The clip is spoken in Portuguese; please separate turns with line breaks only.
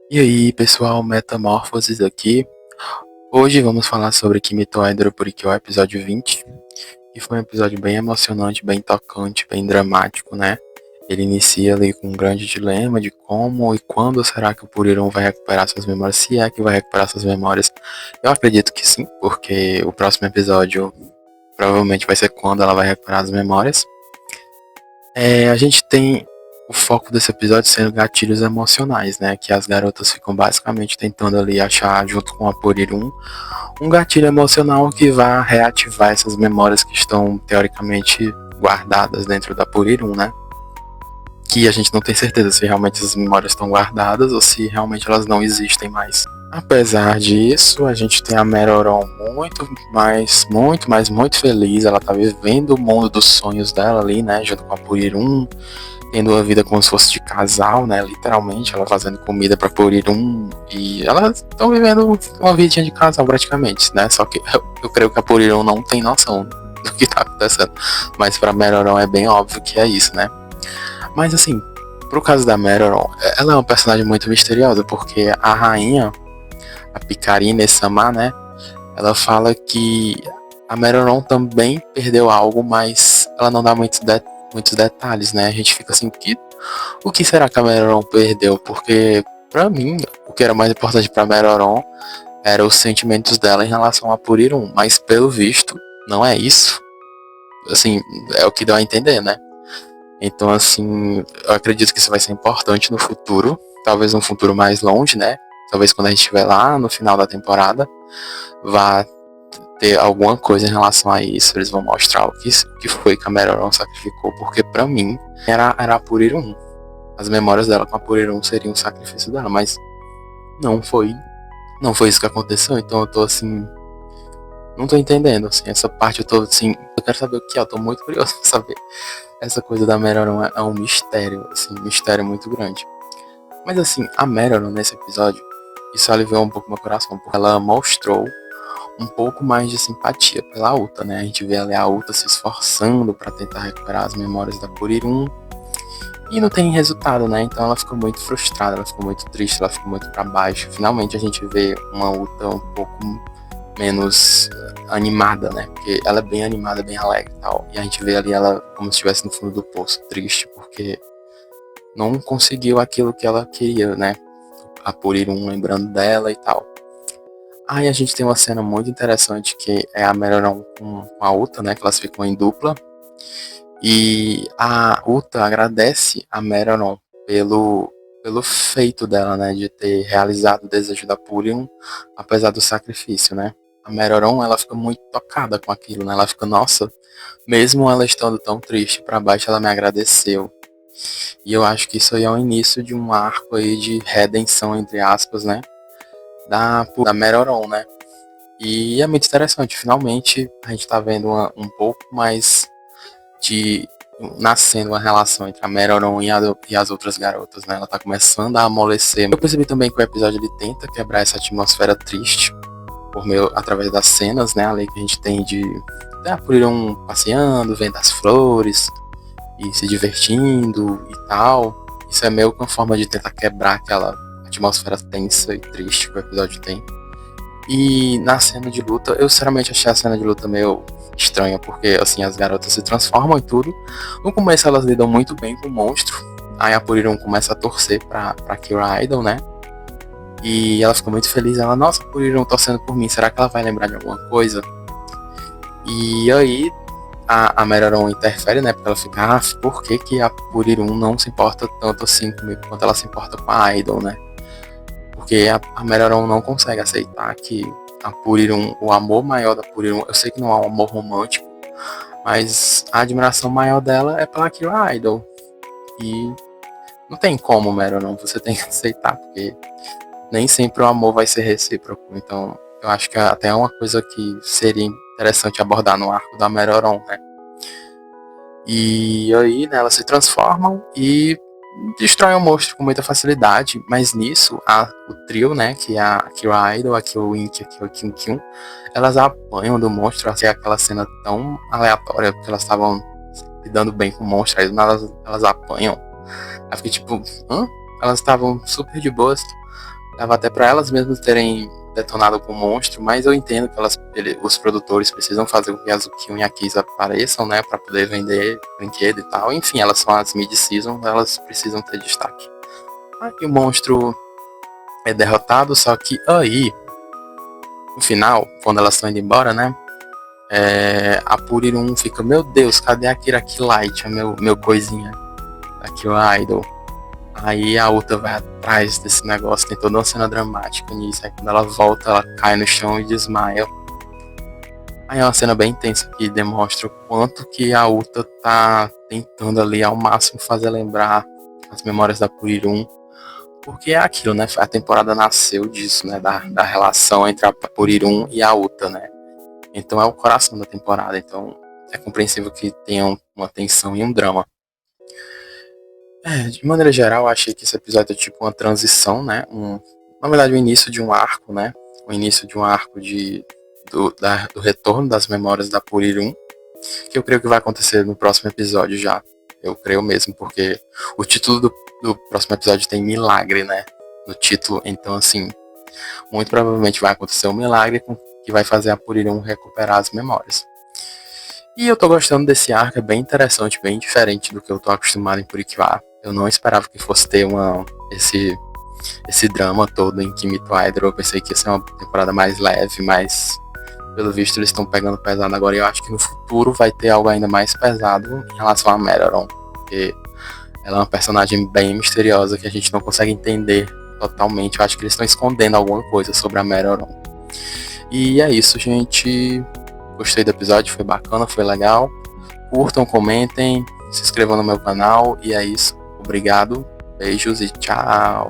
E aí, pessoal, Metamorfoses aqui. Hoje vamos falar sobre Kimi to Idol Purikyo, episódio 20. E foi um episódio bem emocionante, bem tocante, bem dramático, né? Ele inicia ali com um grande dilema de como e quando será que o Puriron vai recuperar suas memórias, se é que vai recuperar suas memórias. Eu acredito que sim, porque o próximo episódio provavelmente vai ser quando ela vai recuperar as memórias. A gente tem o foco desse episódio sendo gatilhos emocionais, né? Que as garotas ficam basicamente tentando ali achar, junto com a Porirum, um gatilho emocional que vá reativar essas memórias que estão teoricamente guardadas dentro da Porirum, né? Que a gente não tem certeza se realmente essas memórias estão guardadas ou se realmente elas não existem mais. Apesar disso, a gente tem a Meroron muito feliz. Ela tá vivendo o mundo dos sonhos dela ali, né? Junto com a Purirum, tendo uma vida como se fosse de casal, né? Literalmente, ela fazendo comida pra Purirum. E elas estão vivendo uma vidinha de casal praticamente, né? Só que eu creio que a Purirum não tem noção do que tá acontecendo. Mas pra Meroron é bem óbvio que é isso, né? Mas assim, pro caso da Meroron, ela é uma personagem muito misteriosa, porque a rainha, a Picarine Sama, né? Ela fala que a Meronon também perdeu algo, mas ela não dá muitos detalhes, né? A gente fica assim, o que será que a Meronon perdeu? Porque, pra mim, o que era mais importante pra Meronon era os sentimentos dela em relação a Purirum, mas pelo visto, não é isso. Assim, é o que deu a entender, né? Então, assim, eu acredito que isso vai ser importante no futuro, talvez um futuro mais longe, né? Talvez quando a gente estiver lá no final da temporada, vá ter alguma coisa em relação a isso. Eles vão mostrar o que foi que a Meroron sacrificou, porque pra mim era a Purirum. As memórias dela com a Purirum seriam um sacrifício dela, mas não foi. Não foi isso que aconteceu, então eu tô assim. Não tô entendendo, assim, essa parte eu tô assim. Eu quero saber o que é, eu tô muito curioso pra saber. Essa coisa da Meroron é um mistério, assim, um mistério muito grande. Mas assim, a Meroron nesse episódio, isso aliviou um pouco meu coração, porque ela mostrou um pouco mais de simpatia pela Uta, né? A gente vê ali a Uta se esforçando para tentar recuperar as memórias da Purirum e não tem resultado, né? Então ela ficou muito frustrada, ela ficou muito triste, ela ficou muito para baixo. Finalmente a gente vê uma Uta um pouco menos animada, né? Porque ela é bem animada, bem alegre e tal. E a gente vê ali ela como se estivesse no fundo do poço, triste, porque não conseguiu aquilo que ela queria, né? A Purirum lembrando dela e tal. Aí a gente tem uma cena muito interessante que é a Meronon com a Uta, né? Que elas ficam em dupla. E a Uta agradece a Meronon pelo feito dela, né? De ter realizado o desejo da Purium, apesar do sacrifício, né? A Meronon, ela fica muito tocada com aquilo, né? Ela fica, nossa, mesmo ela estando tão triste pra baixo, ela me agradeceu. E eu acho que isso aí é o início de um arco aí de redenção, entre aspas, né? Da Meroron, né? E é muito interessante, finalmente a gente tá vendo um pouco mais de nascendo uma relação entre a Meroron e as outras garotas, né? Ela tá começando a amolecer. Eu percebi também que o episódio ele tenta quebrar essa atmosfera triste através das cenas, né? Ali que a gente tem de por ir passeando, vendo as flores e se divertindo e tal. Isso é meio que uma forma de tentar quebrar aquela atmosfera tensa e triste que o episódio tem. E na cena de luta, eu sinceramente achei a cena de luta meio estranha, porque assim, as garotas se transformam e tudo. No começo elas lidam muito bem com o monstro. Aí a Purirum começa a torcer pra Kira Idol, né? E ela fica muito feliz. Ela, nossa, a Purirum torcendo por mim, será que ela vai lembrar de alguma coisa? E aí a Meroron interfere, né? Porque ela fica, por que a Purirum não se importa tanto assim comigo quanto ela se importa com a Idol, né? Porque a Meroron não consegue aceitar que a Purirum, o amor maior da Purirum, eu sei que não é um amor romântico, mas a admiração maior dela é pela Kira Idol. E não tem como, Meroron, você tem que aceitar, porque nem sempre o amor vai ser recíproco. Então, eu acho que até é uma coisa que seria interessante abordar no arco da Meroron, né? E aí, né, elas se transformam e destroem o monstro com muita facilidade, mas nisso, o trio, né, que é a Kira Idol, a Kyo Ink e a Kyo Kyun Kyun, elas apanham do monstro, assim, aquela cena tão aleatória, porque elas estavam lidando bem com o monstro, aí elas apanham. Aí fiquei tipo, hã? Elas estavam super de boas, Dava até pra elas mesmas terem detonado com o monstro, mas eu entendo que os produtores precisam fazer com que as Ukiyun e a Kiss apareçam, né, pra poder vender brinquedo e tal. Enfim, elas são as mid-season, elas precisam ter destaque. Aí o monstro é derrotado, só que aí, no final, quando elas estão indo embora, né, a Purirum fica, meu Deus, cadê a Kiraki Light, meu coisinha, aqui o Idol. Aí a Uta vai atrás desse negócio, tem toda uma cena dramática nisso. Aí quando ela volta, ela cai no chão e desmaia. Aí é uma cena bem intensa que demonstra o quanto que a Uta tá tentando ali ao máximo fazer lembrar as memórias da Purirum. Porque é aquilo, né? A temporada nasceu disso, né? Da relação entre a Purirum e a Uta, né? Então é o coração da temporada. Então é compreensível que tenha uma tensão e um drama. De maneira geral, eu achei que esse episódio é tipo uma transição, né? Na verdade, o início de um arco, né? O início de um arco do retorno das memórias da Purirum, que eu creio que vai acontecer no próximo episódio já. Eu creio mesmo, porque o título do próximo episódio tem milagre, né? No título, então assim, muito provavelmente vai acontecer um milagre que vai fazer a Purirum recuperar as memórias. E eu tô gostando desse arco, é bem interessante, bem diferente do que eu tô acostumado em Purikiwa. Eu não esperava que fosse ter esse drama todo em Kimi to Idol. Eu pensei que ia ser uma temporada mais leve, mas pelo visto eles estão pegando pesado agora. E eu acho que no futuro vai ter algo ainda mais pesado em relação a Meruoron, porque ela é uma personagem bem misteriosa que a gente não consegue entender totalmente. Eu acho que eles estão escondendo alguma coisa sobre a Meruoron. E é isso, gente. Gostei do episódio, foi bacana, foi legal. Curtam, comentem, se inscrevam no meu canal. E é isso. Obrigado, beijos e tchau.